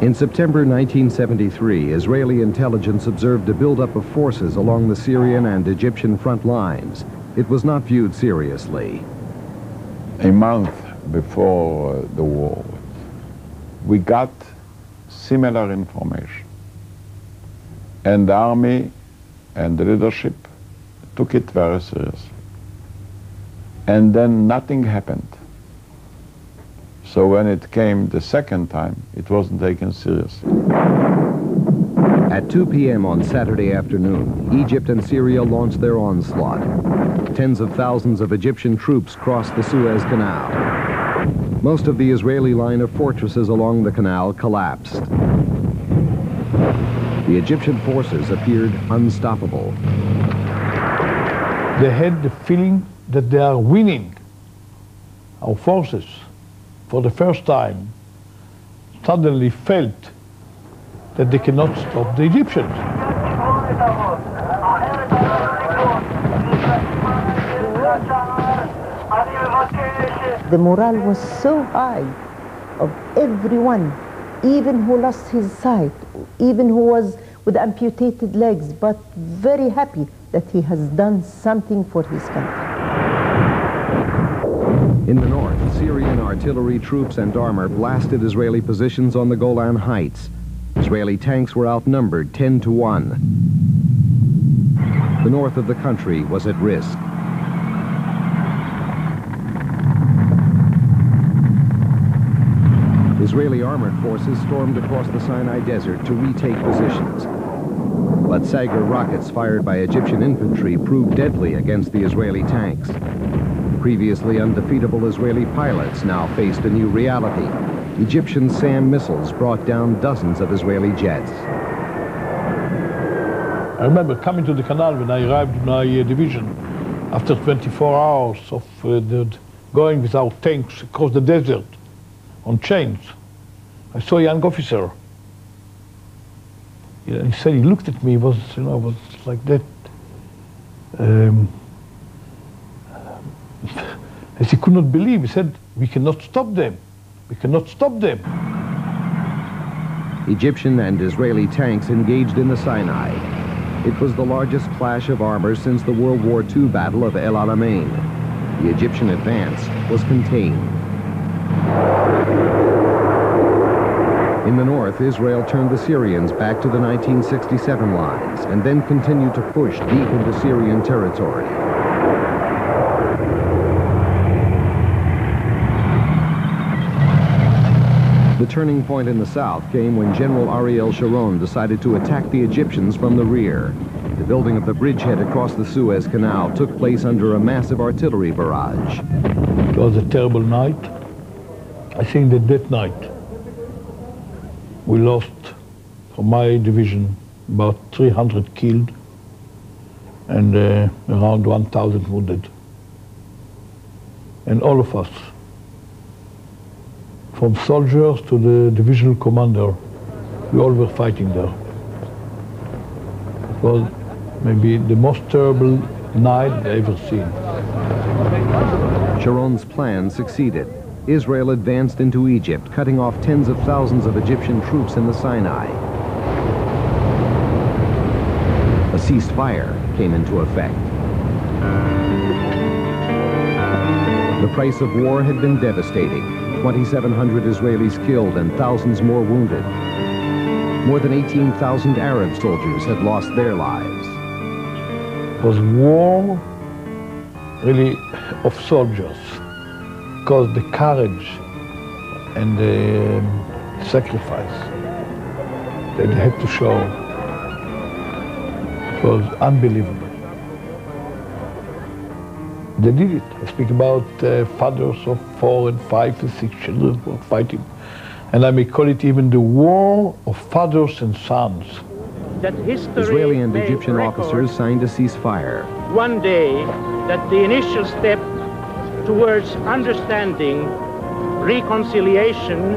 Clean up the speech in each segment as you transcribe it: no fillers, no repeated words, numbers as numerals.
In September 1973, Israeli intelligence observed a buildup of forces along the Syrian and Egyptian front lines. It was not viewed seriously. A month before the war, we got similar information. And the army and the leadership took it very seriously. And then nothing happened. So when it came the second time, it wasn't taken seriously. At 2 p.m. on Saturday afternoon, Egypt and Syria launched their onslaught. Tens of thousands of Egyptian troops crossed the Suez Canal. Most of the Israeli line of fortresses along the canal collapsed. The Egyptian forces appeared unstoppable. They had the feeling that they are winning. Our forces, for the first time, suddenly felt that they cannot stop the Egyptians. The morale was so high of everyone, even who lost his sight, even who was with amputated legs, but very happy that he has done something for his country. In the north, Syrian artillery troops and armor blasted Israeli positions on the Golan Heights. Israeli tanks were outnumbered 10 to 1. The north of the country was at risk. Israeli armored forces stormed across the Sinai Desert to retake positions. But Sagar rockets fired by Egyptian infantry proved deadly against the Israeli tanks. Previously undefeatable Israeli pilots now faced a new reality. Egyptian SAM missiles brought down dozens of Israeli jets. I remember coming to the canal when I arrived in my division after 24 hours of going with our tanks across the desert on chains. I saw a young officer. He said, he looked at me, was like that. As he could not believe, he said, we cannot stop them. We cannot stop them. Egyptian and Israeli tanks engaged in the Sinai. It was the largest clash of armor since the World War II Battle of El Alamein. The Egyptian advance was contained. In the north, Israel turned the Syrians back to the 1967 lines and then continued to push deep into Syrian territory. The turning point in the south came when General Ariel Sharon decided to attack the Egyptians from the rear. The building of the bridgehead across the Suez Canal took place under a massive artillery barrage. It was a terrible night. I think that night we lost, from my division, about 300 killed and around 1,000 wounded. And all of us, from soldiers to the divisional commander, we all were fighting there. It was maybe the most terrible night I've ever seen. Sharon's plan succeeded. Israel advanced into Egypt, cutting off tens of thousands of Egyptian troops in the Sinai. A ceasefire came into effect. The price of war had been devastating. 2,700 Israelis killed and thousands more wounded. More than 18,000 Arab soldiers had lost their lives. It was war, really, of soldiers, because the courage and the sacrifice that they had to show, it was unbelievable. They did it. I speak about fathers of 4 and 5 and 6 children who were fighting. And I may call it even the war of fathers and sons. Israeli and Egyptian officers signed a ceasefire. One day that the initial step towards understanding, reconciliation,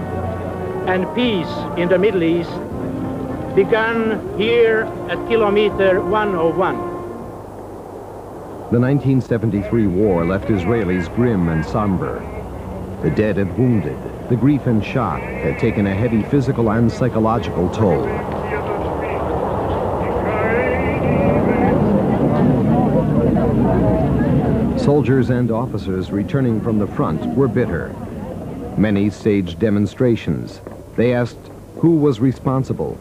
and peace in the Middle East began here at kilometer 101. The 1973 war left Israelis grim and somber. The dead and wounded, the grief and shock had taken a heavy physical and psychological toll. Soldiers and officers returning from the front were bitter. Many staged demonstrations. They asked who was responsible.